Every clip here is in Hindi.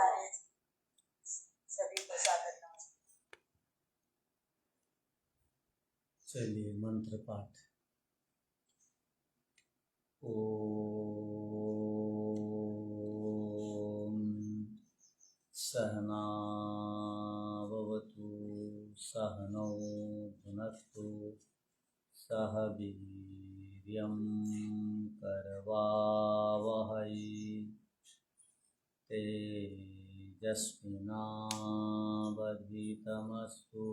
बताएं सभी को सादर नमस्कार। चलिए मंत्र पाठ। ओम सहना भवतु सहनौ भुनक्तु सह वीर्यं करवावहै तेजस्विनावधीतमस्तु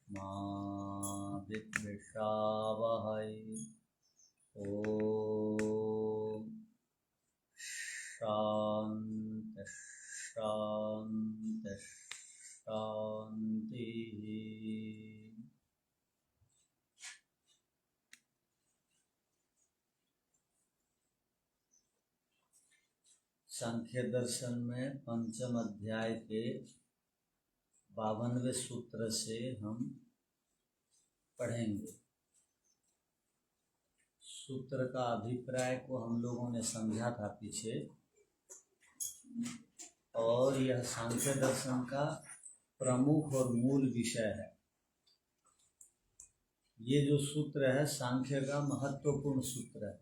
मा विद्विषावहै। ओम शांति शांति शांति। सांख्य दर्शन में पंचम अध्याय के 52वें सूत्र से हम पढ़ेंगे। सूत्र का अभिप्राय को हम लोगों ने समझा था पीछे, और यह सांख्य दर्शन का प्रमुख और मूल विषय है। ये जो सूत्र है सांख्य का महत्वपूर्ण सूत्र है,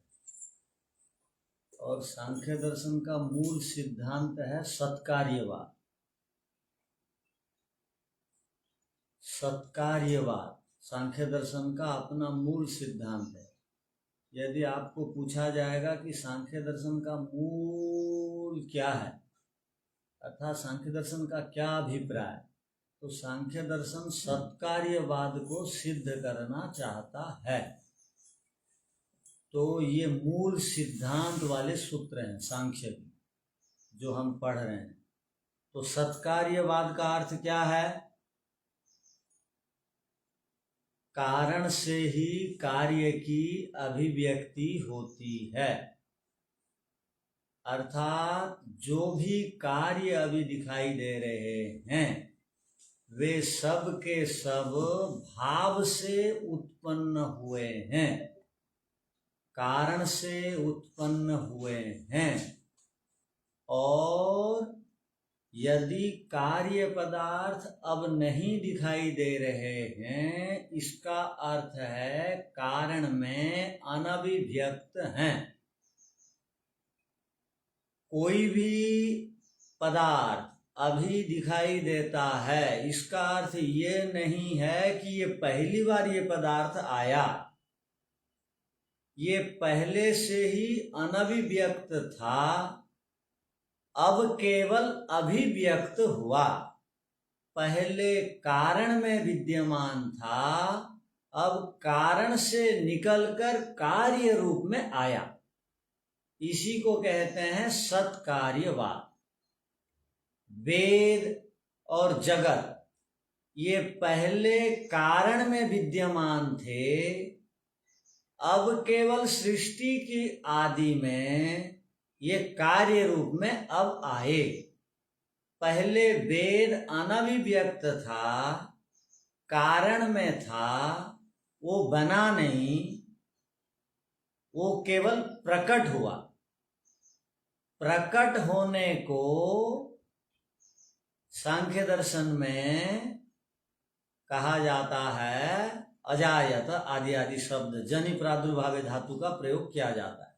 और सांख्य दर्शन का मूल सिद्धांत है सत्कार्यवाद। सत्कार्यवाद सांख्य दर्शन का अपना मूल सिद्धांत है। यदि आपको पूछा जाएगा कि सांख्य दर्शन का मूल क्या है, अर्थात सांख्य दर्शन का क्या अभिप्राय, तो सांख्य दर्शन सत्कार्यवाद को सिद्ध करना चाहता है। तो ये मूल सिद्धांत वाले सूत्र हैं सांख्य के जो हम पढ़ रहे हैं। तो सत्कार्यवाद का अर्थ क्या है? कारण से ही कार्य की अभिव्यक्ति होती है, अर्थात जो भी कार्य अभी दिखाई दे रहे हैं वे सब के सब भाव से उत्पन्न हुए हैं, कारण से उत्पन्न हुए हैं। और यदि कार्य पदार्थ अब नहीं दिखाई दे रहे हैं, इसका अर्थ है कारण में अनभिव्यक्त हैं। कोई भी पदार्थ अभी दिखाई देता है, इसका अर्थ ये नहीं है कि ये पहली बार ये पदार्थ आया। ये पहले से ही अनभिव्यक्त था, अब केवल अभिव्यक्त हुआ। पहले कारण में विद्यमान था, अब कारण से निकलकर कार्य रूप में आया। इसी को कहते हैं सत्कार्यवाद। वेद और जगत ये पहले कारण में विद्यमान थे, अब केवल सृष्टि की आदि में ये कार्य रूप में अब आए। पहले वेद अनभिव्यक्त था, कारण में था, वो बना नहीं, वो केवल प्रकट हुआ। प्रकट होने को सांख्य दर्शन में कहा जाता है अजायत आदि आदि शब्द जनि प्रादुर्भावे धातु का प्रयोग किया जाता है।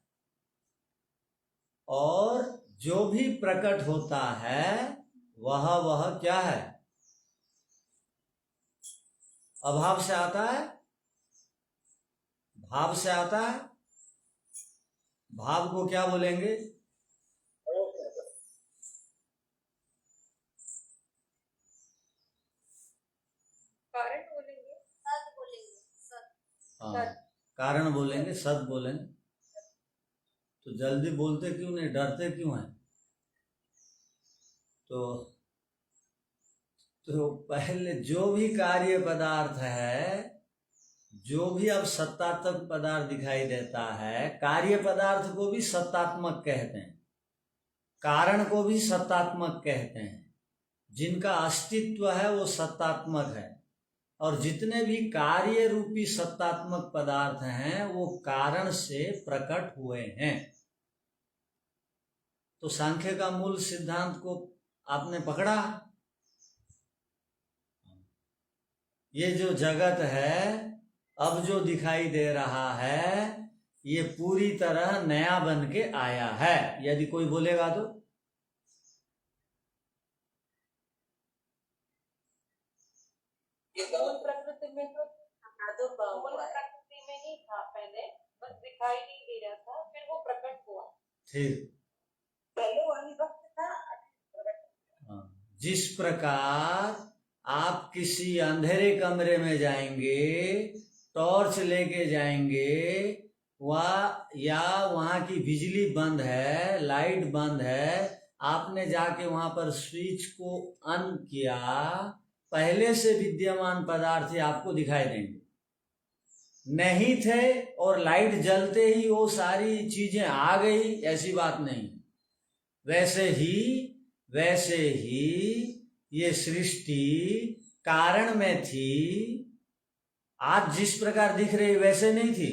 और जो भी प्रकट होता है वह क्या है? अभाव से आता है, भाव से आता है। भाव को क्या बोलेंगे? कारण बोलेंगे, सत बोलेंगे, सत। हाँ, कारण बोलेंगे, सत बोलेंगे। तो जल्दी बोलते क्यों नहीं, डरते क्यों हैं? तो पहले जो भी कार्य पदार्थ है, जो भी अब सत्तात्मक पदार्थ दिखाई देता है, कार्य पदार्थ को भी सत्तात्मक कहते हैं, कारण को भी सत्तात्मक कहते हैं। जिनका अस्तित्व है वो सत्तात्मक है, और जितने भी कार्य रूपी सत्तात्मक पदार्थ हैं वो कारण से प्रकट हुए हैं। तो सांख्य का मूल सिद्धांत को आपने पकड़ा। ये जो जगत है अब जो दिखाई दे रहा है ये पूरी तरह नया बन के आया है, यदि कोई बोलेगा तो। ये मूल प्रकृति में तो प्रादुर्भाव हुआ है। प्रकृति में ही था पहले, बस दिखाई नहीं दे रहा था, फिर वो प्रकट हुआ। ठीक, पहले वही वक्त था, जिस प्रकार आप किसी अंधेरे कमरे में जाएंगे, टॉर्च लेके जाएंगे, या वहां की बिजली बंद है, लाइट बंद है, आपने जाके वहां पर स्विच को ऑन किया, पहले से विद्यमान पदार्थ आपको दिखाई देंगे। नहीं थे और लाइट जलते ही वो सारी चीजें आ गई, ऐसी बात नहीं। वैसे ही ये सृष्टि कारण में थी, आज जिस प्रकार दिख रही वैसे नहीं थी।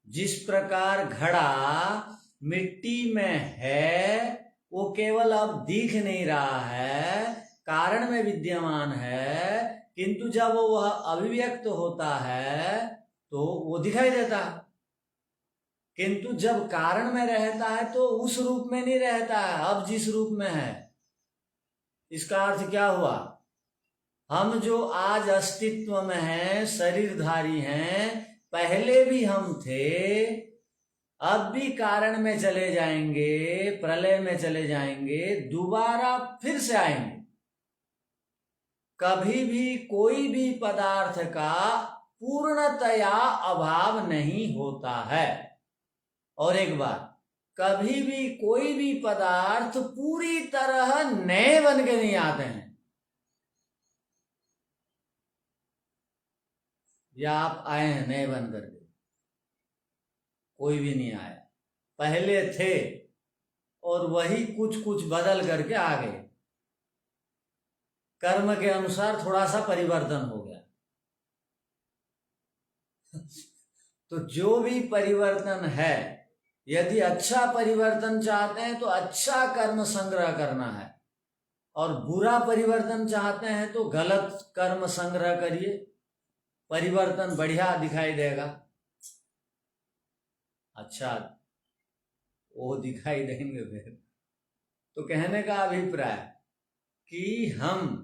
जिस प्रकार घड़ा मिट्टी में है वो केवल अब दिख नहीं रहा है, कारण में विद्यमान है, किंतु जब वह अभिव्यक्त होता है तो वो दिखाई देता है। किंतु जब कारण में रहता है तो उस रूप में नहीं रहता है, अब जिस रूप में है। इसका अर्थ क्या हुआ? हम जो आज अस्तित्व में हैं, शरीरधारी हैं, पहले भी हम थे, अब भी कारण में चले जाएंगे, प्रलय में चले जाएंगे, दोबारा फिर से आएंगे। कभी भी कोई भी पदार्थ का पूर्णतया अभाव नहीं होता है। और एक बात, कभी भी कोई भी पदार्थ पूरी तरह नए बन के नहीं आते हैं। या आप आए हैं नए बन करके? कोई भी नहीं आया, पहले थे और वही कुछ कुछ बदल करके आ गए। कर्म के अनुसार थोड़ा सा परिवर्तन हो गया। तो जो भी परिवर्तन है, यदि अच्छा परिवर्तन चाहते हैं तो अच्छा कर्म संग्रह करना है, और बुरा परिवर्तन चाहते हैं तो गलत कर्म संग्रह करिए, परिवर्तन बढ़िया दिखाई देगा। अच्छा वो दिखाई देंगे फिर। तो कहने का अभिप्राय कि हम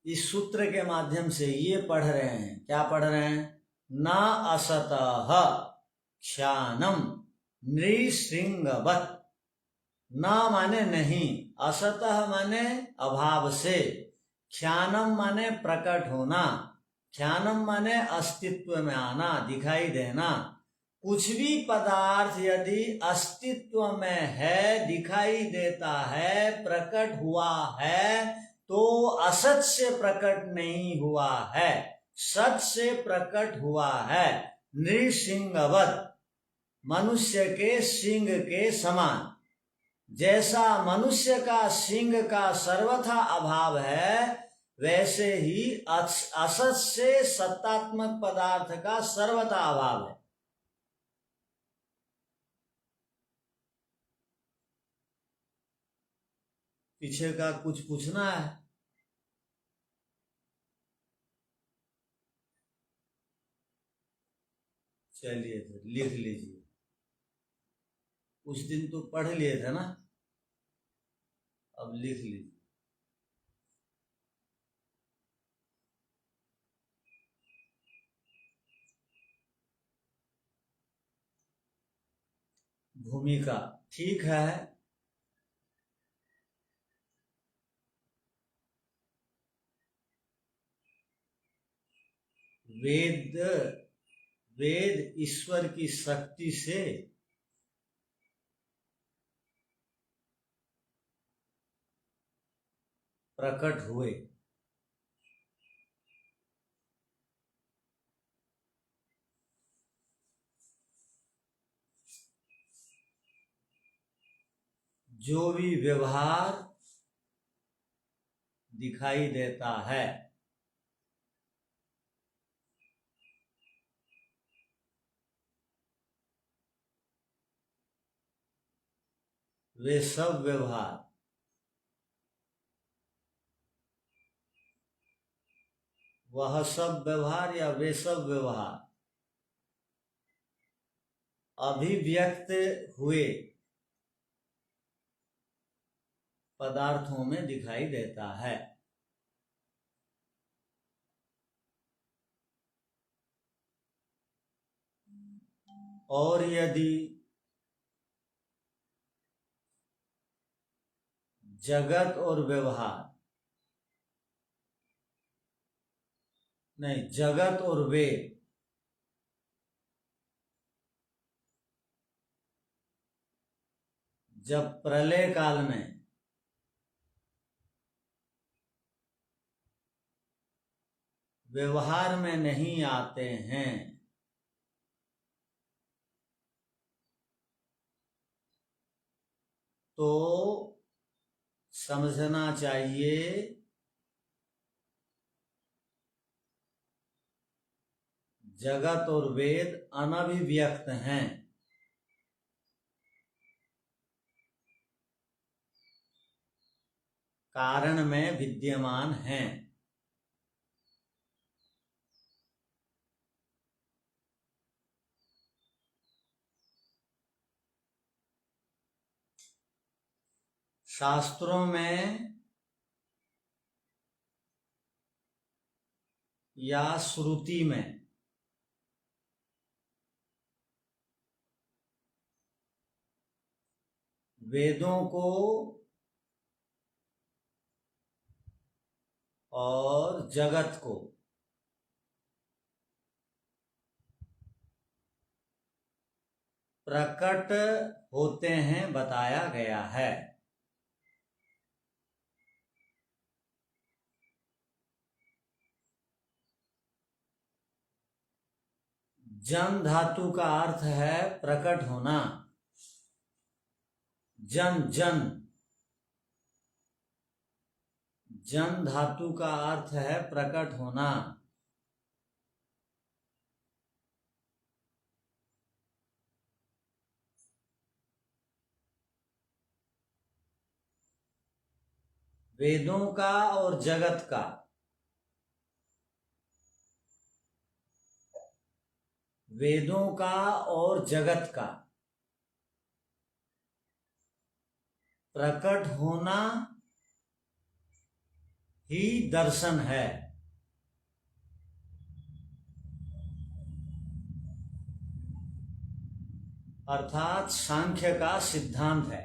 इस सूत्र के माध्यम से ये पढ़ रहे हैं, क्या पढ़ रहे हैं? न असतः क्षानम नृसिंगवत्। न माने नहीं, असतः माने अभाव से, क्षानम माने प्रकट होना, क्षानम माने अस्तित्व में आना, दिखाई देना। कुछ भी पदार्थ यदि अस्तित्व में है, दिखाई देता है, प्रकट हुआ है, तो असत से प्रकट नहीं हुआ है, सत से प्रकट हुआ है। नृसिंगवत्, मनुष्य के सिंह के समान। जैसा मनुष्य का सिंह का सर्वथा अभाव है, वैसे ही असत से सत्तात्मक पदार्थ का सर्वथा अभाव है। पीछे का कुछ पूछना है? चलिए फिर लिख लीजिए। उस दिन तो पढ़ लिए थे ना, अब लिख लीजिए। भूमिका ठीक है। वेद ईश्वर की शक्ति से प्रकट हुए। जो भी व्यवहार दिखाई देता है, वे सब व्यवहार वह सब व्यवहार या वे सब व्यवहार अभिव्यक्त हुए पदार्थों में दिखाई देता है। और यदि जगत और व्यवहार नहीं, जगत और वेद जब प्रलय काल में व्यवहार में नहीं आते हैं तो समझना चाहिए जगत और वेद अनभिव्यक्त हैं, कारण में विद्यमान हैं। शास्त्रों में या श्रुति में वेदों को और जगत को प्रकट होते हैं बताया गया है। जन धातु का अर्थ है प्रकट होना। जन जन जन धातु का अर्थ है प्रकट होना। वेदों का और जगत का वेदों का और जगत का प्रकट होना ही दर्शन है। अर्थात सांख्य का सिद्धांत है।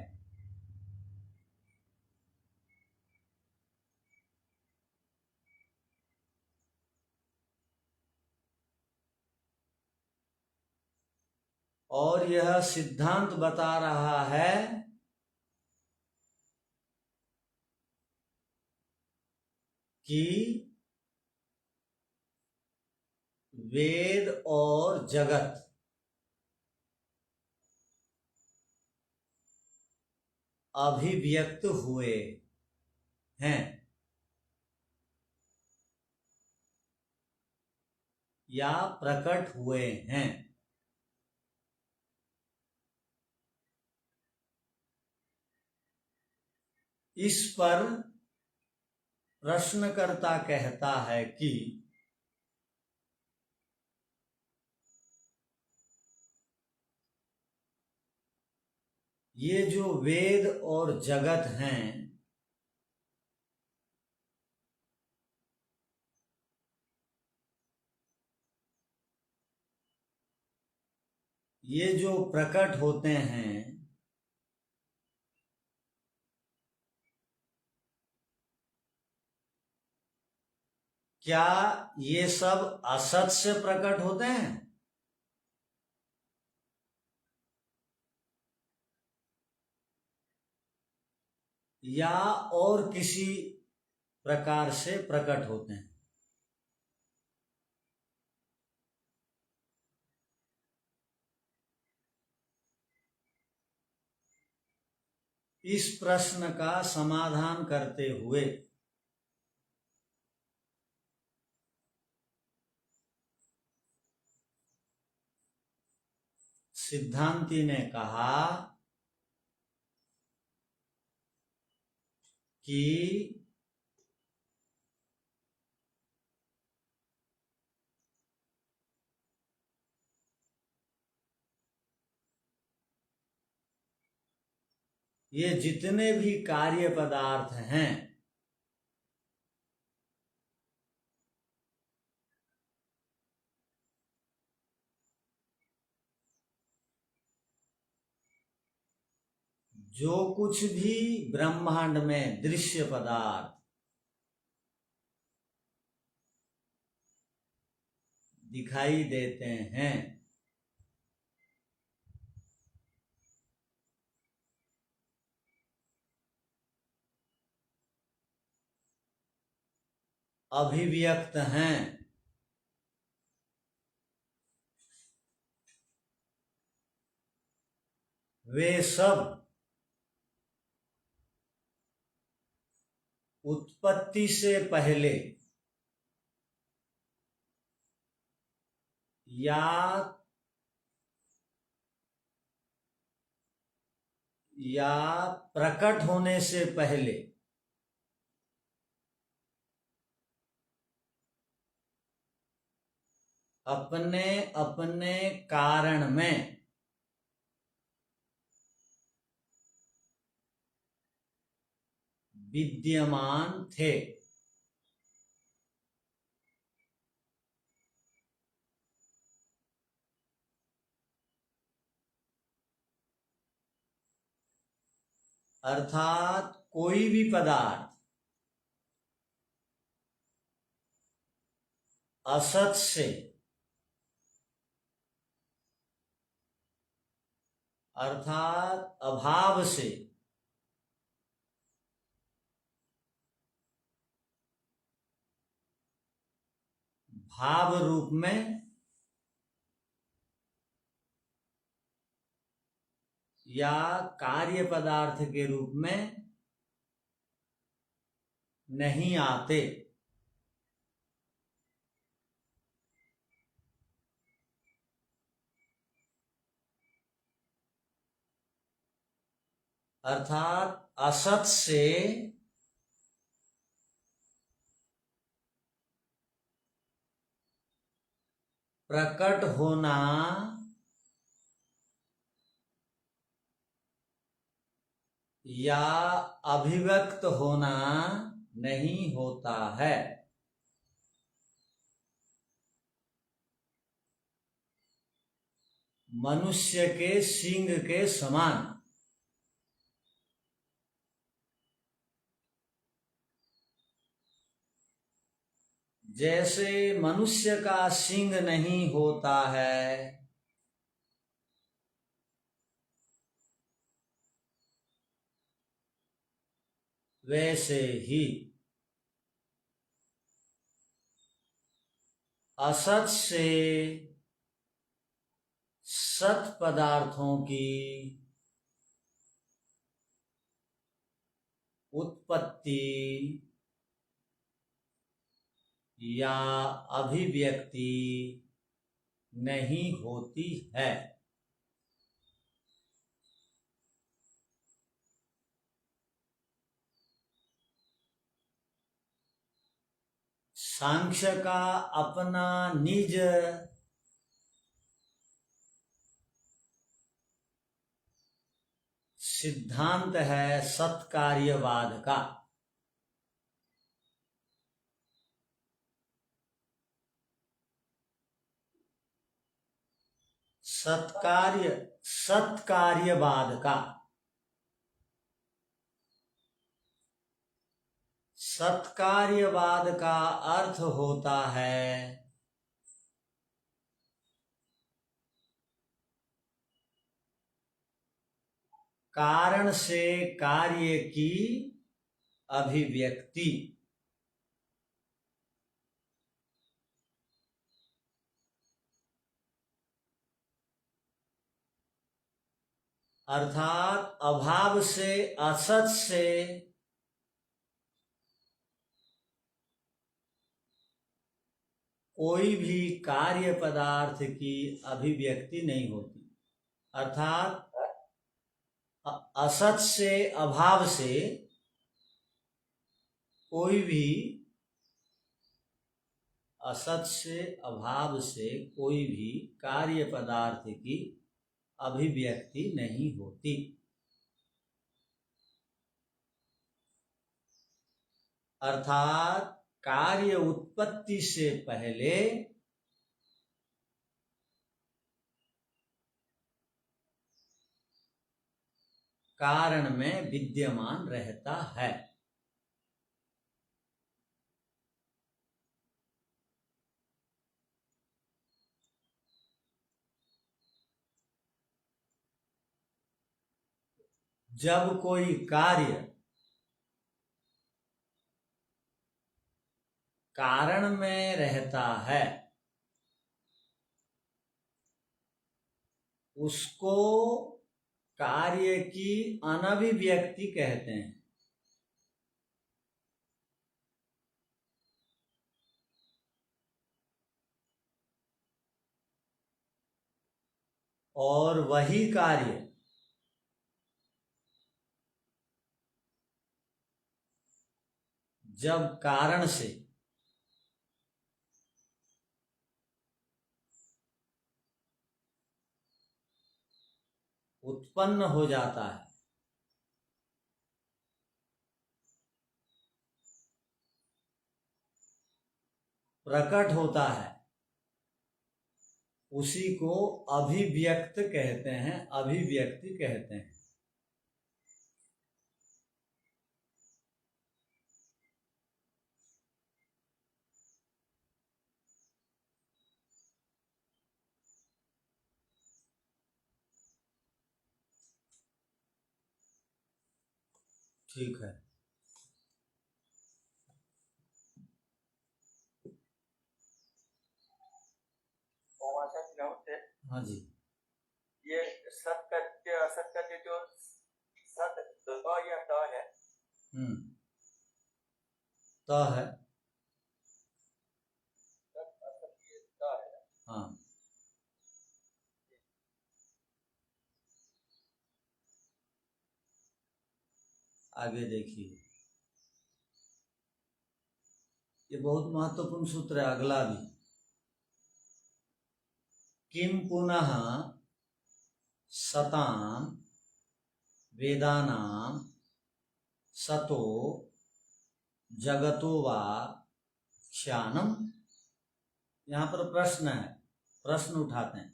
और यह सिद्धांत बता रहा है कि वेद और जगत अभिव्यक्त हुए हैं या प्रकट हुए हैं। इस पर प्रश्नकर्ता कहता है कि ये जो वेद और जगत हैं ये जो प्रकट होते हैं क्या ये सब असत से प्रकट होते हैं या और किसी प्रकार से प्रकट होते हैं? इस प्रश्न का समाधान करते हुए सिद्धांती ने कहा कि ये जितने भी कार्य पदार्थ हैं जो कुछ भी ब्रह्मांड में दृश्य पदार्थ दिखाई देते हैं, अभिव्यक्त हैं, वे सब उत्पत्ति से पहले या प्रकट होने से पहले अपने अपने कारण में विद्यमान थे। अर्थात कोई भी पदार्थ असत से अर्थात अभाव से भाव रूप में या कार्य पदार्थ के रूप में नहीं आते। अर्थात असत से प्रकट होना या अभिव्यक्त होना नहीं होता है। मनुष्य के सींग के समान जैसे मनुष्य का सींग नहीं होता है, वैसे ही असत से सत पदार्थों की उत्पत्ति या अभिव्यक्ति नहीं होती है। सांख्य का अपना निज सिद्धांत है सत्कार्यवाद का। सत्कार्यवाद का सत्कार्यवाद का अर्थ होता है कारण से कार्य की अभिव्यक्ति। अर्थात अभाव से असत से कोई भी कार्य पदार्थ की अभिव्यक्ति नहीं होती। अर्थात असत से अभाव से कोई भी असत से, अभाव से कोई भी कार्य पदार्थ की अभिव्यक्ति नहीं होती। अर्थात कार्य उत्पत्ति से पहले कारण में विद्यमान रहता है। जब कोई कार्य कारण में रहता है उसको कार्य की अनभिव्यक्ति कहते हैं। और वही कार्य जब कारण से उत्पन्न हो जाता है, प्रकट होता है, उसी को अभिव्यक्त कहते हैं, अभिव्यक्ति कहते हैं। ठीक है। हाँ जी। ये सत्य असत्य जो सत या त है, त है, हाँ। आगे देखिए, ये बहुत महत्वपूर्ण सूत्र है अगला भी। किम पुनः सताम वेदानाम सतो जगतो वा ख्यानम। यहाँ पर प्रश्न है, प्रश्न उठाते हैं।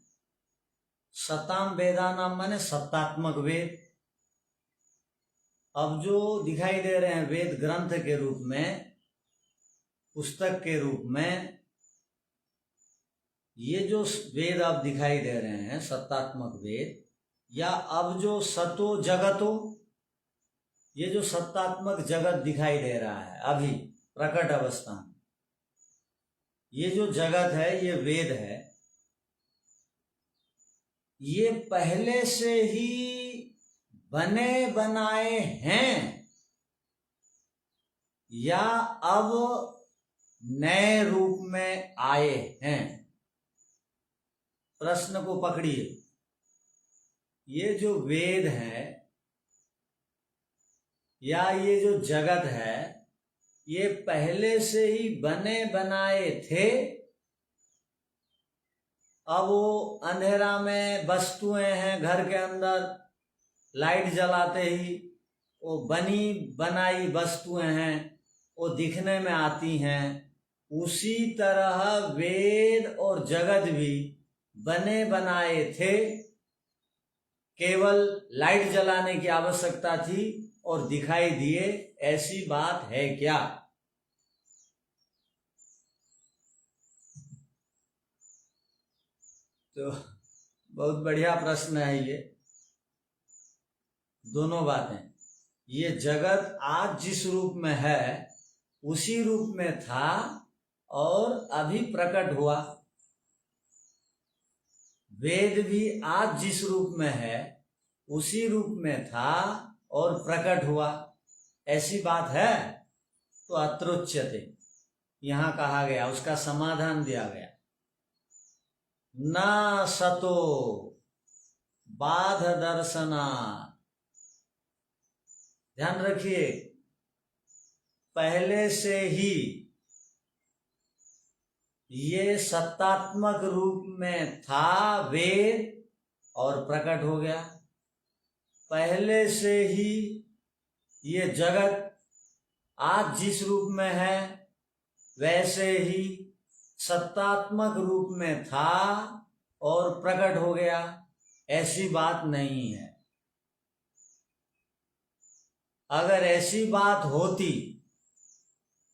सताम वेदानाम माने सत्तात्मक वेद। अब जो दिखाई दे रहे हैं वेद ग्रंथ के रूप में, पुस्तक के रूप में, ये जो वेद अब दिखाई दे रहे हैं सत्तात्मक वेद, या अब जो सतो जगतो, ये जो सत्तात्मक जगत दिखाई दे रहा है अभी प्रकट अवस्था में, ये जो जगत है, ये वेद है, ये पहले से ही बने बनाए हैं या अब नए रूप में आए हैं? प्रश्न को पकड़िए। ये जो वेद है या ये जो जगत है, ये पहले से ही बने बनाए थे, अब वो अंधेरा में वस्तुएं हैं घर के अंदर, लाइट जलाते ही वो बनी बनाई वस्तुएं हैं, वो दिखने में आती हैं। उसी तरह वेद और जगत भी बने बनाए थे, केवल लाइट जलाने की आवश्यकता थी और दिखाई दिए। ऐसी बात है क्या? तो बहुत बढ़िया प्रश्न है ये। दोनों बातें, ये जगत आज जिस रूप में है उसी रूप में था और अभी प्रकट हुआ। वेद भी आज जिस रूप में है उसी रूप में था और प्रकट हुआ। ऐसी बात है? तो अत्रोच्यते यहां कहा गया, उसका समाधान दिया गया। न सतो बाध दर्शना। ध्यान रखिए, पहले से ही ये सत्तात्मक रूप में था वेद और प्रकट हो गया। पहले से ही ये जगत आज जिस रूप में है वैसे ही सत्तात्मक रूप में था और प्रकट हो गया, ऐसी बात नहीं है। अगर ऐसी बात होती,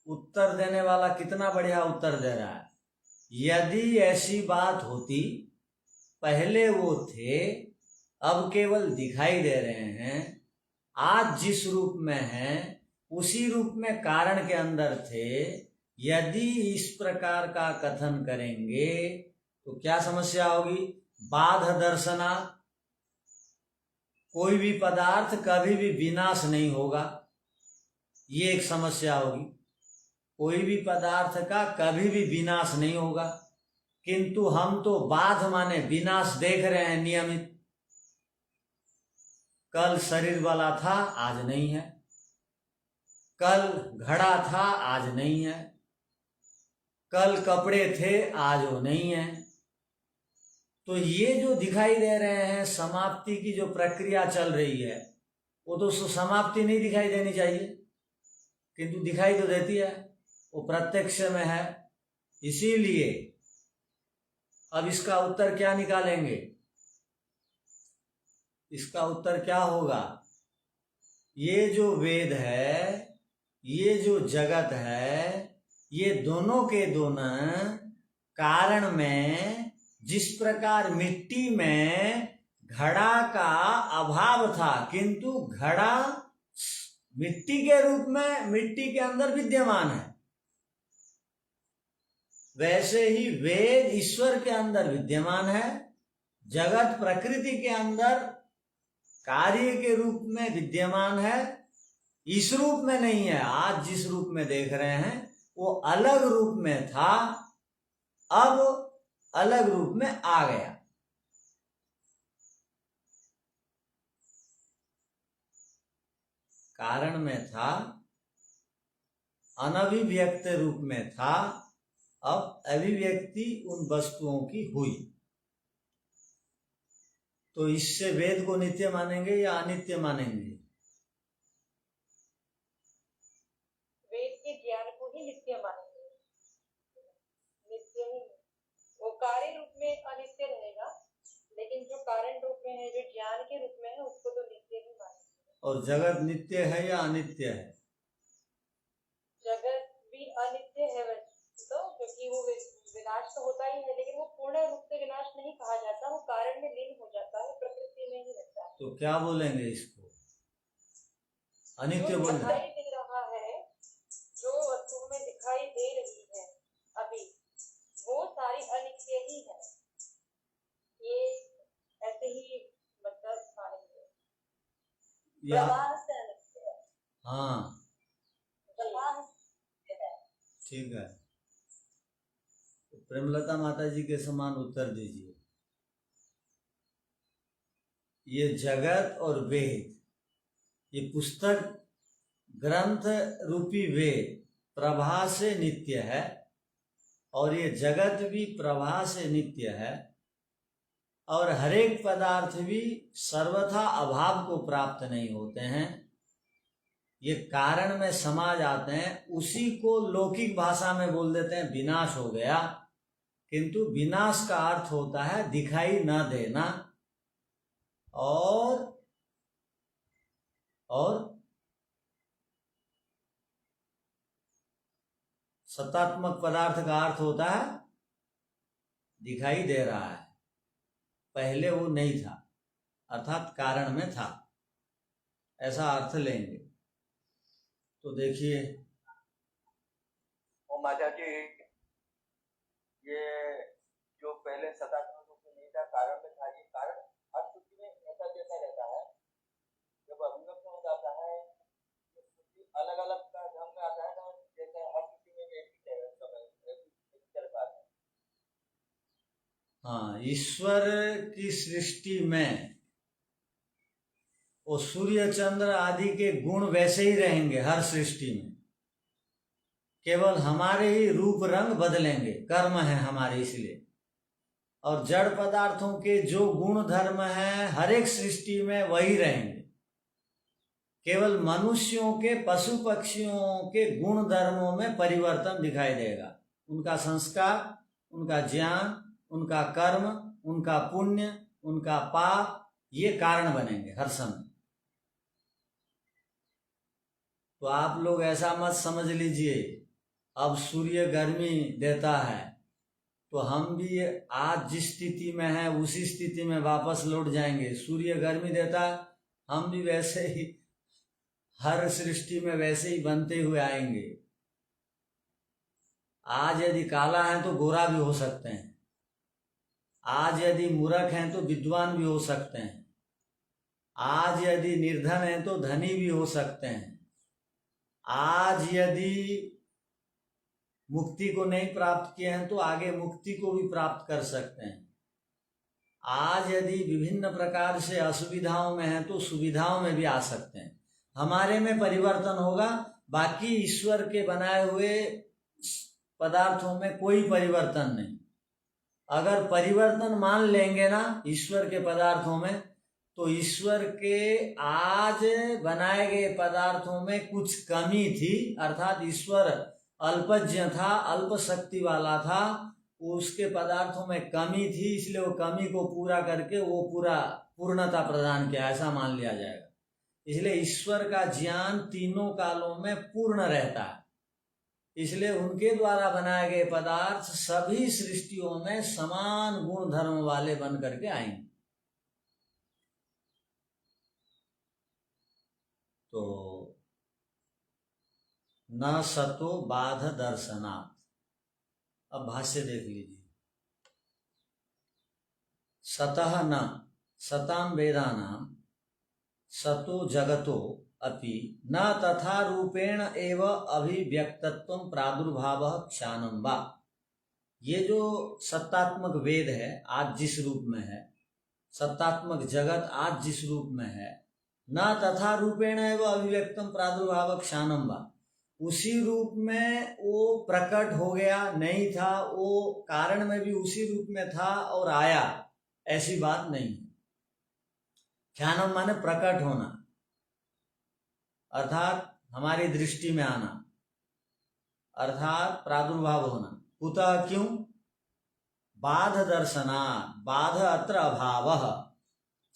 उत्तर देने वाला कितना बढ़िया उत्तर दे रहा है। यदि ऐसी बात होती, पहले वो थे अब केवल दिखाई दे रहे हैं, आज जिस रूप में हैं उसी रूप में कारण के अंदर थे, यदि इस प्रकार का कथन करेंगे तो क्या समस्या होगी? बाध दर्शना, कोई भी पदार्थ कभी भी विनाश नहीं होगा, ये एक समस्या होगी। कोई भी पदार्थ का कभी भी विनाश नहीं होगा, किंतु हम तो बाध माने विनाश देख रहे हैं नियमित। कल शरीर वाला था, आज नहीं है। कल घड़ा था, आज नहीं है। कल कपड़े थे, आज वो नहीं है। तो ये जो दिखाई दे रहे हैं, समाप्ति की जो प्रक्रिया चल रही है, वो तो समाप्ति नहीं दिखाई देनी चाहिए, किंतु दिखाई तो देती है, वो प्रत्यक्ष में है। इसीलिए अब इसका उत्तर क्या निकालेंगे? इसका उत्तर क्या होगा? ये जो वेद है, ये जो जगत है, ये दोनों के दोनों कारण में, जिस प्रकार मिट्टी में घड़ा का अभाव था किंतु घड़ा मिट्टी के रूप में मिट्टी के अंदर विद्यमान है, वैसे ही वेद ईश्वर के अंदर विद्यमान है। जगत प्रकृति के अंदर कार्य के रूप में विद्यमान है, इस रूप में नहीं है। आज जिस रूप में देख रहे हैं वो अलग रूप में था, अब अलग रूप में आ गया। कारण में था, अनभिव्यक्त रूप में था, अब अभिव्यक्ति उन वस्तुओं की हुई। तो इससे वेद को नित्य मानेंगे या अनित्य मानेंगे? वेद के ज्ञान को ही नित्य मानेंगे। नित्य ही, वो कार्य रूप में अनित्य रहेगा, लेकिन जो कारण रूप में है, जो ज्ञान के रूप में है, उसको तो नित्य ही मानेंगे। और जगत नित्य है या अनित्य है? जगत भी अनित्य है वैसे तो, क्योंकि वो विनाश तो होता ही है, लेकिन वो पूर्ण रूप से विनाश नहीं कहा जाता, वो कारण में लीन हो जाता है, प्रकृति में ही रहता है। तो क्या बोलेंगे इसको? अनित्य बोलेंगे। दिखाई दे रहा है, जो वस्तु में दिखाई दे रही है अभी, वो सारी अनित्य ही है। ये ऐसे ही मतलब मानेंगे, प्रवाह से अनित्य है। हाँ प्रवाह है, ठीक है। तो प्रेमलता माता जी के समान उत्तर दीजिए। ये जगत और वेद, ये पुस्तक ग्रंथ रूपी वेद प्रभा से नित्य है, और ये जगत भी प्रभा से नित्य है, और हरेक पदार्थ भी सर्वथा अभाव को प्राप्त नहीं होते हैं, ये कारण में समा जाते हैं। उसी को लौकिक भाषा में बोल देते हैं विनाश हो गया, किंतु विनाश का अर्थ होता है दिखाई न देना, और सत्तात्मक पदार्थ का अर्थ होता है दिखाई दे रहा है, पहले वो नहीं था, अर्थात कारण में था, ऐसा अर्थ लेंगे। तो देखिए, और माता जी, ये जो पहले सत्तात्मक रूप में नहीं था, कारण में था, ये कारण हर स्थिति में ऐसा जैसा रहता है। जब अभिव्यक्त हो जाता है, अलग अलग का ढंग में आता है ना, जैसे हर स्थिति में एक ही चलता है। हाँ, ईश्वर की सृष्टि में वो सूर्य चंद्र आदि के गुण वैसे ही रहेंगे हर सृष्टि में, केवल हमारे ही रूप रंग बदलेंगे, कर्म है हमारे इसलिए। और जड़ पदार्थों के जो गुण धर्म है हर एक सृष्टि में वही रहेंगे। केवल मनुष्यों के, पशु पक्षियों के गुण धर्मों में परिवर्तन दिखाई देगा। उनका संस्कार, उनका ज्ञान, उनका कर्म, उनका पुण्य, उनका पाप, ये कारण बनेंगे हर समय। तो आप लोग ऐसा मत समझ लीजिए अब सूर्य गर्मी देता है तो हम भी आज जिस स्थिति में हैं उसी स्थिति में वापस लौट जाएंगे। सूर्य गर्मी देता, हम भी वैसे ही हर सृष्टि में वैसे ही बनते हुए आएंगे। आज यदि काला है तो गोरा भी हो सकते हैं, आज यदि मूर्ख हैं तो विद्वान भी हो सकते हैं, आज यदि निर्धन हैं तो धनी भी हो सकते हैं, आज यदि मुक्ति को नहीं प्राप्त किए हैं तो आगे मुक्ति को भी प्राप्त कर सकते हैं, आज यदि विभिन्न प्रकार से असुविधाओं में हैं तो सुविधाओं में भी आ सकते हैं। हमारे में परिवर्तन होगा, बाकी ईश्वर के बनाए हुए पदार्थों में कोई परिवर्तन नहीं। अगर परिवर्तन मान लेंगे ना ईश्वर के पदार्थों में, तो ईश्वर के आज बनाए गए पदार्थों में कुछ कमी थी, अर्थात ईश्वर अल्पज्ञ था, अल्प शक्ति वाला था, उसके पदार्थों में कमी थी, इसलिए वो कमी को पूरा करके वो पूरा पूर्णता प्रदान किया, ऐसा मान लिया जाएगा। इसलिए ईश्वर का ज्ञान तीनों कालों में पूर्ण रहता है, इसलिए उनके द्वारा बनाए गए पदार्थ सभी सृष्टियों में समान गुण धर्म वाले बन करके आएंगे। तो न सतो बाध दर्शनात्। अब भाष्य देख लीजिए। सतः न सताम वेदानां सतो जगतो अपि न तथा रूपेण एव अभिव्यक्तत्वं प्रादुर्भावः क्षानं वा। ये जो सत्तात्मक वेद है आज जिस रूप में है, सत्तात्मक जगत आज जिस रूप में है, न तथा रूपेण एव अभिव्यक्तम प्रादुर्भावः क्षानं वा, उसी रूप में वो प्रकट हो गया, नहीं था वो कारण में भी उसी रूप में था और आया, ऐसी बात नहीं। क्षानम माने प्रकट होना, अर्थात हमारी दृष्टि में आना, अर्थात प्रादुर्भाव होना। कुतः क्यों? बाध दर्शना, बाध अत्र अभावः,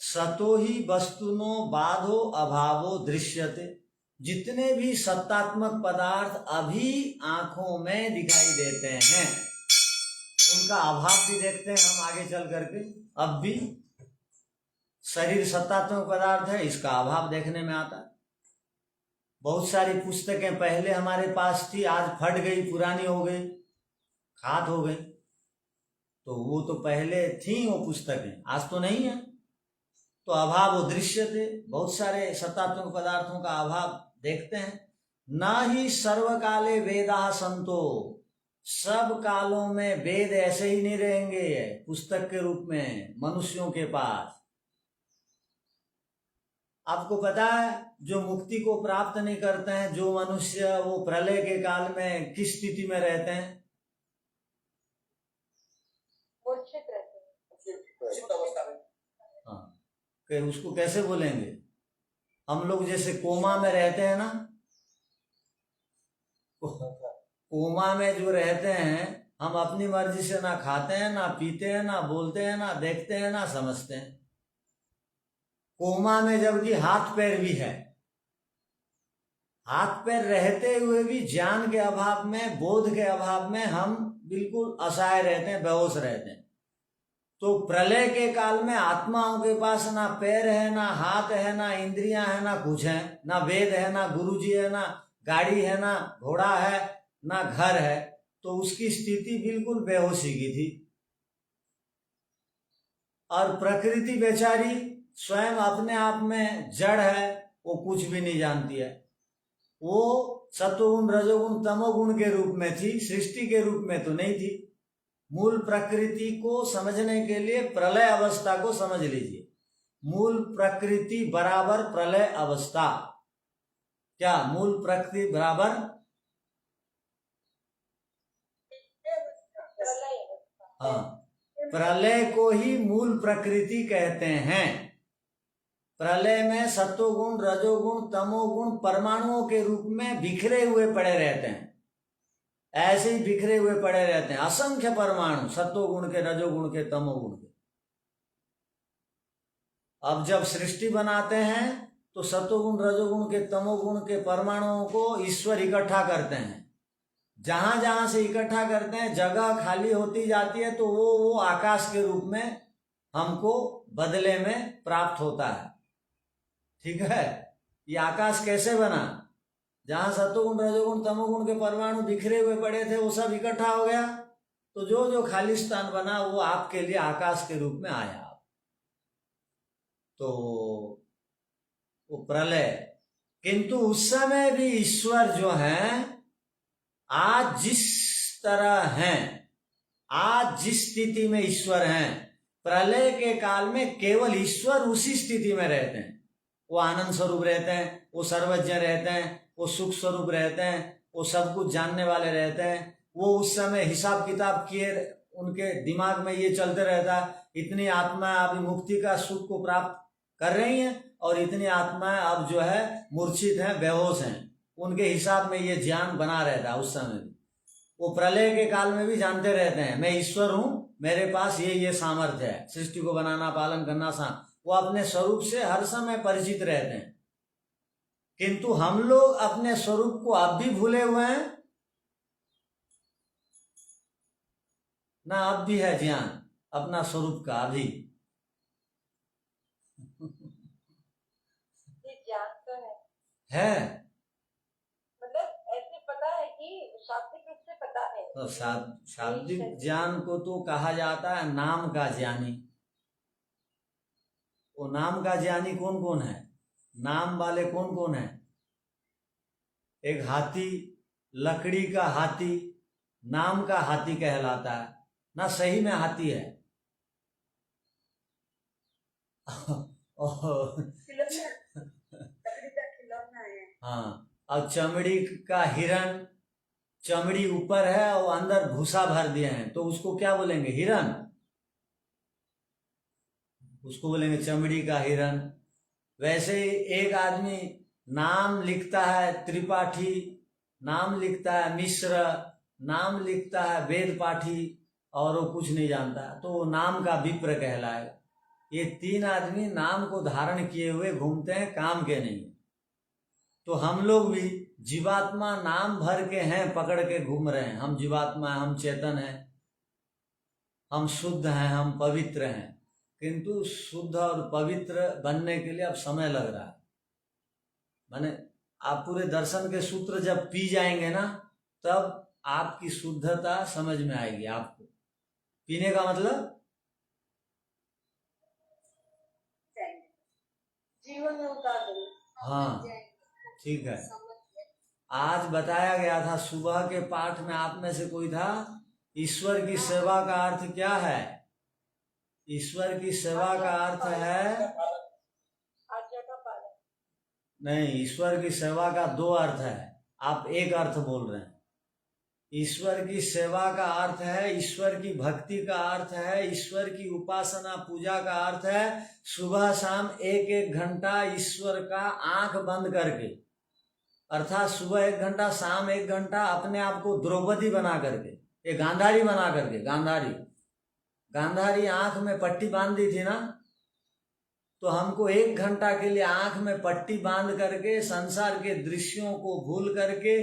सतो ही वस्तुनो बाधो अभावो दृश्यते। जितने भी सत्तात्मक पदार्थ अभी आंखों में दिखाई देते हैं उनका अभाव भी देखते हैं हम आगे चल करके। अब भी शरीर सत्तात्मक पदार्थ है, इसका अभाव देखने में आता है। बहुत सारी पुस्तकें पहले हमारे पास थी, आज फट गई, पुरानी हो गई, खात हो गई, तो वो तो पहले थी वो पुस्तकें, आज तो नहीं है, तो अभाव वो दृश्य थे। बहुत सारे सत्तात्मक पदार्थों का अभाव देखते हैं। न ही सर्वकाले वेदा संतो, सब कालों में वेद ऐसे ही नहीं रहेंगे पुस्तक के रूप में मनुष्यों के पास। आपको पता है जो मुक्ति को प्राप्त नहीं करते हैं जो मनुष्य, वो प्रलय के काल में किस स्थिति में रहते हैं? मूर्छित रहते हैं। हाँ, उसको कैसे बोलेंगे? हम लोग जैसे कोमा में रहते हैं ना, कोमा में जो रहते हैं, हम अपनी मर्जी से ना खाते हैं, ना पीते हैं, ना बोलते हैं, ना देखते हैं, ना समझते हैं। कोमा में जबकि हाथ पैर भी है, हाथ पैर रहते हुए भी ज्ञान के अभाव में, बोध के अभाव में हम बिल्कुल असहाय रहते हैं, बेहोश रहते हैं। तो प्रलय के काल में आत्माओं के पास ना पैर है, ना हाथ है, ना इंद्रियां है, ना कुछ है, ना वेद है, ना गुरुजी है, ना गाड़ी है, ना घोड़ा है, ना घर है, तो उसकी स्थिति बिल्कुल बेहोशी की थी। और प्रकृति बेचारी स्वयं अपने आप में जड़ है, वो कुछ भी नहीं जानती है, वो सत्वगुण रजोगुण तमोगुण के रूप में थी, सृष्टि के रूप में तो नहीं थी। मूल प्रकृति को समझने के लिए प्रलय अवस्था को समझ लीजिए। मूल प्रकृति बराबर प्रलय अवस्था, क्या मूल प्रकृति बराबर हाँ, प्रलय को ही मूल प्रकृति कहते हैं। प्रलय में सत्वगुण, रजोगुण, तमोगुण परमाणुओं के रूप में बिखरे हुए पड़े रहते हैं। ऐसे ही बिखरे हुए पड़े रहते हैं असंख्य परमाणु, सत्वगुण के, रजोगुण के, तमोगुण के। अब जब सृष्टि बनाते हैं तो सत्वगुण, रजोगुण के, तमोगुण के परमाणुओं को ईश्वर इकट्ठा करते हैं। जहां जहां से इकट्ठा करते हैं जगह खाली होती जाती है, तो वो आकाश के रूप में हमको बदले में प्राप्त होता है। ठीक है, ये आकाश कैसे बना? जहां सत्वगुण, रजोगुण, तमोगुण के परमाणु बिखरे हुए पड़े थे वो सब इकट्ठा हो गया, तो जो जो खाली स्थान बना वो आपके लिए आकाश के रूप में आया। तो वो प्रलय, किंतु उस समय भी ईश्वर जो है आज जिस तरह हैं, आज जिस स्थिति में ईश्वर हैं, प्रलय के काल में केवल ईश्वर उसी स्थिति में रहते हैं। वो आनंद स्वरूप रहते हैं, वो सर्वज्ञ रहते हैं, वो सुख स्वरूप रहते हैं, वो सब कुछ जानने वाले रहते हैं। वो उस समय हिसाब किताब किए उनके दिमाग में ये चलते रहता है, इतनी आत्मा अभी मुक्ति का सुख को प्राप्त कर रही हैं और इतनी आत्माएं अब जो है मूर्छित हैं, बेहोश हैं। उनके हिसाब में ये ज्ञान बना रहता है उस समय भी। वो प्रलय के काल में भी जानते रहते हैं मैं ईश्वर हूं, मेरे पास ये सामर्थ्य है, सृष्टि को बनाना, पालन करना। वो अपने स्वरूप से हर समय परिचित रहते हैं। किंतु हम लोग अपने स्वरूप को अब भी भूले हुए हैं ना, अब भी है ज्ञान अपना स्वरूप का अभी। ज्ञान तो है मतलब ऐसे पता है कि शाब्दिक रूप से पता है। तो शाब्दिक ज्ञान को तो कहा जाता है नाम का ज्ञानी। वो नाम का ज्ञानी कौन कौन है? नाम वाले कौन कौन है? एक हाथी, लकड़ी का हाथी नाम का हाथी कहलाता है ना, सही में हाथी है। हाँ, और चमड़ी का हिरण, चमड़ी ऊपर है और अंदर भूसा भर दिए हैं, तो उसको क्या बोलेंगे? हिरण। उसको बोलेंगे चमड़ी का हिरण। वैसे ही एक आदमी नाम लिखता है त्रिपाठी, नाम लिखता है मिश्र, नाम लिखता है वेद पाठी, और वो कुछ नहीं जानता, तो वो नाम का विप्र कहलाएगा। ये तीन आदमी नाम को धारण किए हुए घूमते हैं, काम के नहीं। तो हम लोग भी जीवात्मा नाम भर के हैं, पकड़ के घूम रहे हैं। हम जीवात्मा हैं, हम चेतन हैं, हम शुद्ध हैं, हम पवित्र हैं। किंतु शुद्ध और पवित्र बनने के लिए अब समय लग रहा है। माने आप पूरे दर्शन के सूत्र जब पी जाएंगे ना, तब आपकी शुद्धता समझ में आएगी आपको। पीने का मतलब जीवन में उतार देंगे। हाँ, ठीक है। आज बताया गया था सुबह के पाठ में, आप में से कोई था, ईश्वर की सेवा का अर्थ क्या है? ईश्वर की सेवा का अर्थ है, आज्ञा का पालन। नहीं, ईश्वर की सेवा का दो अर्थ है, आप एक अर्थ बोल रहे हैं। ईश्वर की सेवा का अर्थ है, ईश्वर की भक्ति का अर्थ है, ईश्वर की उपासना पूजा का अर्थ है सुबह शाम एक एक घंटा ईश्वर का आंख बंद करके, अर्थात सुबह 1 घंटा, शाम 1 घंटा अपने आप को द्रौपदी बना करके, ये गांधारी बना करके, गांधारी आंख में पट्टी बांध दी थी ना, तो हमको 1 घंटा के लिए आंख में पट्टी बांध करके संसार के दृश्यों को भूल करके,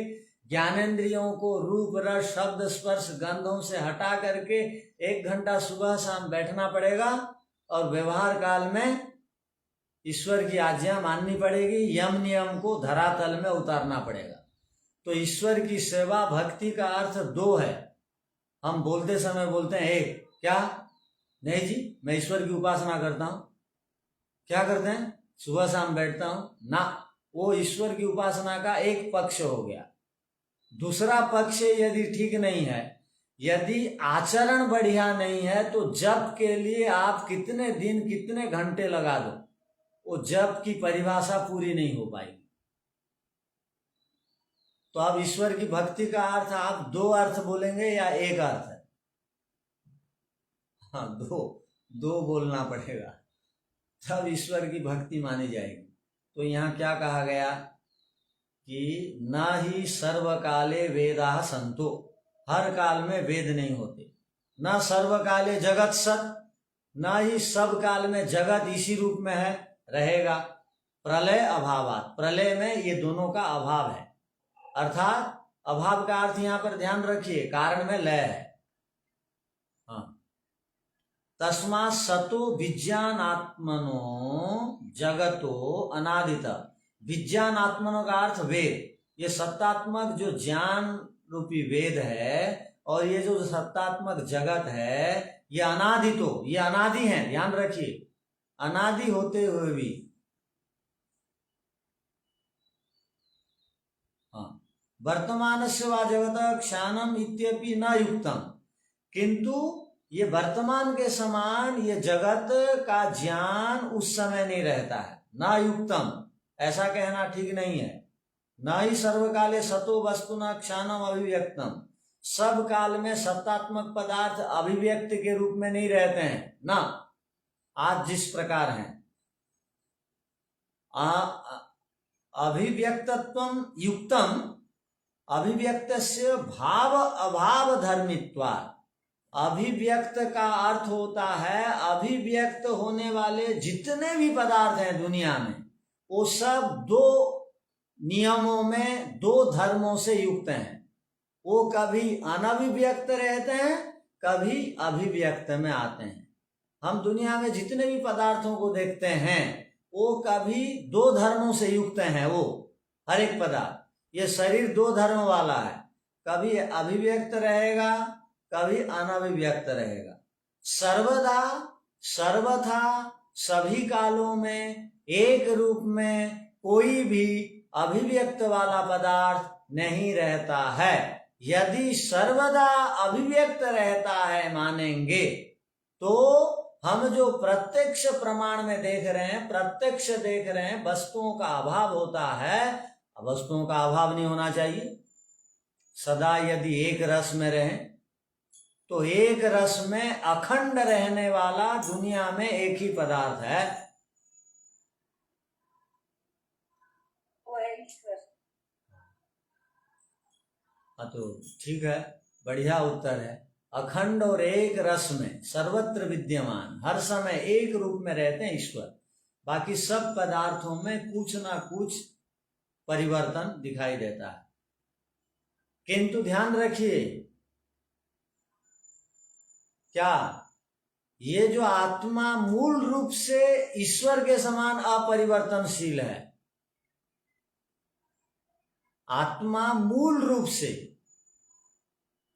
ज्ञानेंद्रियों को रूप रस शब्द स्पर्श गंधों से हटा करके 1 घंटा सुबह शाम बैठना पड़ेगा, और व्यवहार काल में ईश्वर की आज्ञा माननी पड़ेगी, यम नियम को धरातल में उतारना पड़ेगा। तो ईश्वर की सेवा भक्ति का अर्थ 2 है। हम बोलते समय बोलते हैं एक, क्या? नहीं जी, मैं ईश्वर की उपासना करता हूं। क्या करते हैं? सुबह शाम बैठता हूं ना, वो ईश्वर की उपासना का एक पक्ष हो गया। दूसरा पक्ष यदि ठीक नहीं है, यदि आचरण बढ़िया नहीं है, तो जप के लिए आप कितने दिन कितने घंटे लगा दो, वो जप की परिभाषा पूरी नहीं हो पाएगी। तो अब ईश्वर की भक्ति का अर्थ आप 2 अर्थ बोलेंगे या एक अर्थ है? हाँ, दो बोलना पड़ेगा, तब ईश्वर की भक्ति मानी जाएगी। तो यहाँ क्या कहा गया कि न ही सर्वकाले वेदाः संतो, हर काल में वेद नहीं होते। न सर्वकाले जगत सत, न ही सब काल में जगत इसी रूप में है रहेगा। प्रलय अभावात, प्रलय में ये दोनों का अभाव है, अर्थात अभाव का अर्थ यहाँ पर ध्यान रखिए, कारण में लय है। हाँ, तस्मात् सतो विज्ञानात्मनो जगतो अनादित। विज्ञानात्मनो का अर्थ वेद, ये सत्तात्मक जो ज्ञान रूपी वेद है और ये जो सत्तात्मक जगत है ये अनादितो, ये अनादि है, ध्यान रखिए, अनादि होते हुए भी। हाँ, वर्तमानस्य वा जगतः क्षानम इत्यपि न युक्तम, किंतु ये वर्तमान के समान ये जगत का ज्ञान उस समय नहीं रहता है। ना युक्तम, ऐसा कहना ठीक नहीं है। न ही सर्वकाले सतो वस्तुना क्षानम अभिव्यक्तम, सब काल में सत्तात्मक पदार्थ अभिव्यक्त के रूप में नहीं रहते हैं ना, आज जिस प्रकार हैं। अभिव्यक्तत्वम युक्तम, अभिव्यक्तस्य भाव अभाव धर्मित्वात्। अभिव्यक्त का अर्थ होता है अभिव्यक्त होने वाले जितने भी पदार्थ हैं दुनिया में, वो सब दो नियमों में, दो धर्मों से युक्त हैं। वो कभी अनभिव्यक्त रहते हैं, कभी अभिव्यक्त में आते हैं। हम दुनिया में जितने भी पदार्थों को देखते हैं वो कभी दो धर्मों से युक्त हैं। वो हर एक पदार्थ, ये शरीर दो धर्म वाला है, कभी अभिव्यक्त रहेगा, कभी अनभिव्यक्त रहेगा। सर्वदा सर्वथा सभी कालों में एक रूप में कोई भी अभिव्यक्त वाला पदार्थ नहीं रहता है। यदि सर्वदा अभिव्यक्त रहता है मानेंगे तो हम जो प्रत्यक्ष प्रमाण में देख रहे हैं, प्रत्यक्ष देख रहे हैं, वस्तुओं का अभाव होता है। वस्तुओं का अभाव नहीं होना चाहिए। सदा यदि एक रस में रहें तो एक रस में अखंड रहने वाला दुनिया में एक ही पदार्थ है, वो है ईश्वर। तो ठीक है, बढ़िया उत्तर है। अखंड और एक रस में सर्वत्र विद्यमान, हर समय एक रूप में रहते हैं ईश्वर। बाकी सब पदार्थों में कुछ ना कुछ परिवर्तन दिखाई देता है। किंतु ध्यान रखिए, क्या ये जो आत्मा मूल रूप से ईश्वर के समान अपरिवर्तनशील है? आत्मा मूल रूप से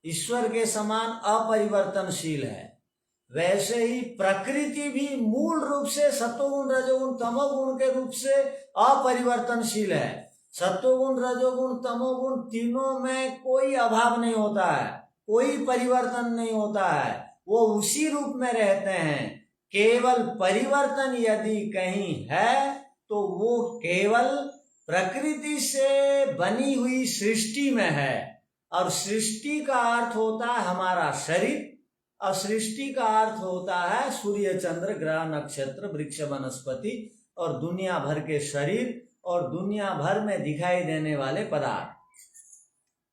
ईश्वर के समान अपरिवर्तनशील है, वैसे ही प्रकृति भी मूल रूप से सत्वगुण रजोगुण तमोगुण के रूप से अपरिवर्तनशील है। सत्वगुण रजोगुण तमोगुण तीनों में कोई अभाव नहीं होता है, कोई परिवर्तन नहीं होता है, वो उसी रूप में रहते हैं। केवल परिवर्तन यदि कहीं है तो वो केवल प्रकृति से बनी हुई सृष्टि में है। और सृष्टि का अर्थ होता है हमारा शरीर, और सृष्टि का अर्थ होता है सूर्य चंद्र ग्रह नक्षत्र वृक्ष वनस्पति और दुनिया भर के शरीर और दुनिया भर में दिखाई देने वाले पदार्थ,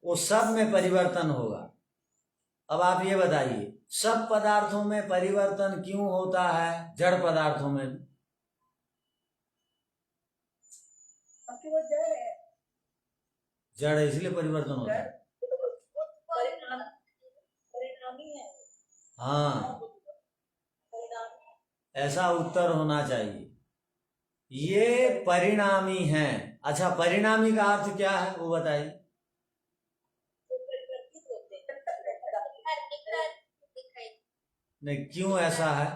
वो सब में परिवर्तन होगा। अब आप ये बताइए, सब पदार्थों में परिवर्तन क्यों होता है, जड़ पदार्थों में? क्योंकि वो जड़ है, जड़ है इसलिए परिवर्तन होता है। परिणामी है। हाँ, परिणामी, ऐसा उत्तर होना चाहिए। ये परिणामी हैं। अच्छा, परिणामी का अर्थ क्या है वो बताइए। परिवर्तित होते हैं। नहीं, क्यों ऐसा है?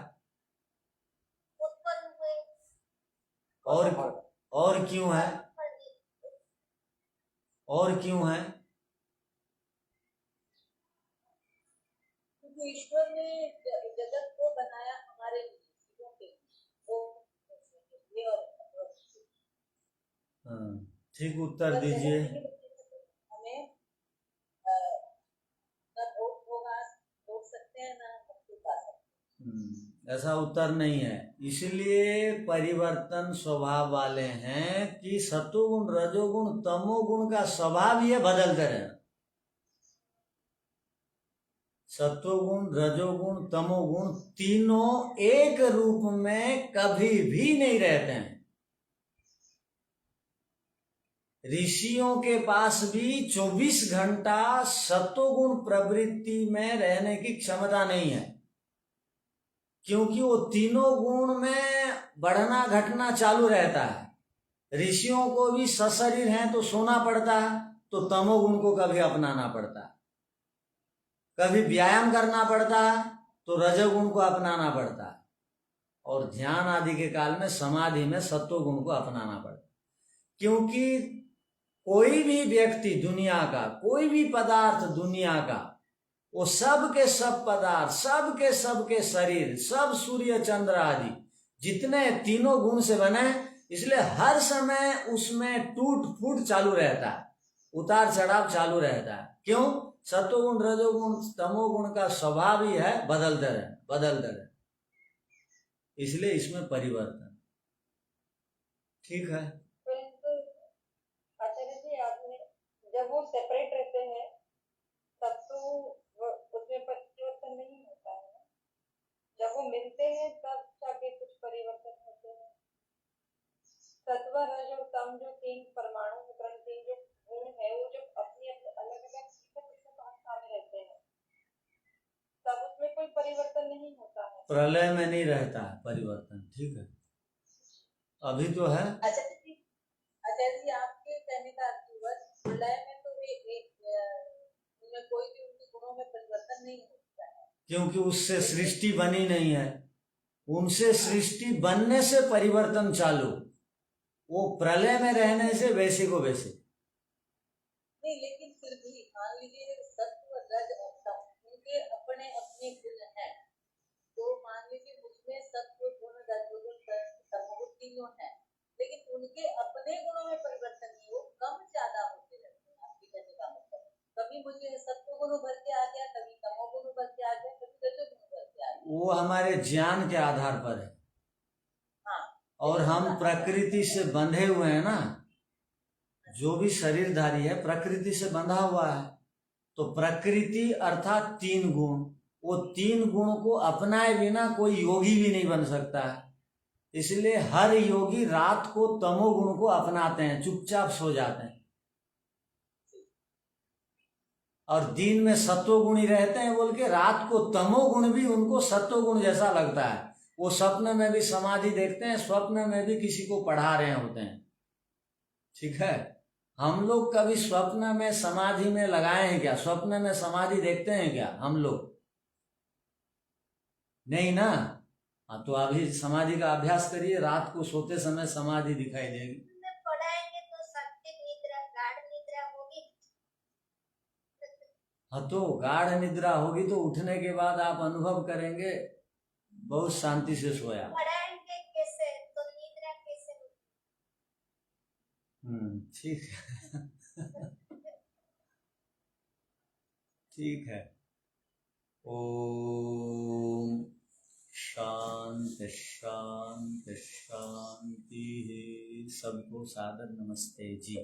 उत्पन्न हुए। और क्यों है? और क्यों है? क्योंकि ईश्वर ने जगत को बनाया हमारे जीवों के लिए और ठीक उत्तर दीजिए। हमें न भोग होगा, भोग सकते हैं, ना मुक्ति पा सकते हैं। ऐसा उत्तर नहीं है। इसलिए परिवर्तन स्वभाव वाले हैं कि सतोगुण रजोगुण तमोगुण का स्वभाव ही है बदलते रहना। सत्वगुण रजोगुण तमोगुण तीनों एक रूप में कभी भी नहीं रहते हैं। ऋषियों के पास भी 24 घंटा सत्वगुण प्रवृत्ति में रहने की क्षमता नहीं है, क्योंकि वो तीनों गुण में बढ़ना घटना चालू रहता है। ऋषियों को भी सशरीर हैं तो सोना पड़ता है, तो तमोगुण को कभी अपनाना पड़ता है। कभी व्यायाम करना पड़ता है तो रजोगुण को अपनाना पड़ता है, और ध्यान आदि के काल में समाधि में सत्वगुण को अपनाना पड़ता है। क्योंकि कोई भी व्यक्ति दुनिया का, कोई भी पदार्थ दुनिया का, वो सब के सब पदार्थ, सब के शरीर, सब सूर्य चंद्र आदि जितने तीनों गुण से बने, इसलिए हर समय उसमें टूट फूट चालू रहता है, उतार चढ़ाव चालू रहता है। क्यों? सत्वगुण रजोगुण तमोगुण का स्वभाव ही है बदलते रहे, इसलिए इसमें परिवर्तन। ठीक है। आचार्य जी, आपने जब वो सेपरेट रहते हैं तब तो उसमें परिवर्तन नहीं होता है, जब वो मिलते हैं तब जाके कुछ परिवर्तन होते हैं। सत्व रज और तम जो तीन परमाणु तीन जो गुण है, वो जब अपनी अलग अलग अवस्था में रहते हैं तब उसमें कोई परिवर्तन नहीं होता है। प्रलय में नहीं रहता है परिवर्तन। ठीक है, अभी तो है। आचार्य जी, आपके कहने का अर्थ हुआ प्रलय में तो उनमें कोई भी उनके गुणों में परिवर्तन नहीं होता है, क्योंकि उससे सृष्टि बनी नहीं है। उनसे सृष्टि बनने से परिवर्तन चालू, वो प्रलय में रहने से वैसे को वैसे नहीं। लेकिन फिर भी मान लीजिए सत्व रज और तम उनके अपने अपने गुण हैं, तो मान लीजिए मुझमें सत्व गुण रजोगुण तमोगुण तीनों हैं, लेकिन उनके अपने गुणों में परिवर्तन नहीं, वो कम ज्यादा होते रहते हैं। आपके कहने का मतलब कभी मुझे सत्व गुण उभर के आ गया, कभी तमोगुण उभर के आ गया, कभी रजोगुण उभर के आ गया। वो हमारे ज्ञान के आधार पर है। हाँ, और हम प्रकृति से बंधे हुए हैं ना, जो भी शरीरधारी है प्रकृति से बंधा हुआ है, तो प्रकृति अर्थात तीन गुण, वो तीन गुण को अपनाए बिना कोई योगी भी नहीं बन सकता है। इसलिए हर योगी रात को तमोगुण को अपनाते हैं, चुपचाप सो जाते हैं, और दिन में सत्वगुणी रहते हैं बोल के रात को तमोगुण भी उनको सत्वगुण जैसा लगता है। वो स्वप्न में भी समाधि देखते हैं, स्वप्न में भी किसी को पढ़ा रहे होते हैं। ठीक है, हम लोग कभी स्वप्न में समाधि में लगाए हैं क्या? स्वप्न में समाधि देखते हैं क्या हम लोग? नहीं ना। हाँ, तो अभी समाधि का अभ्यास करिए, रात को सोते समय समाधि दिखाई देगी। पढ़ाएंगे तो सत्य निद्रा गाढ़ निद्रा होगी। हाँ, तो गाढ़ निद्रा होगी तो उठने के बाद आप अनुभव करेंगे बहुत शांति से सोया। पढ़ाएंगे कैसे तो निद्रा कैसे होगी? ठीक है। ठीक है। ओम शांति शांति शांति। सबको सादर नमस्ते जी।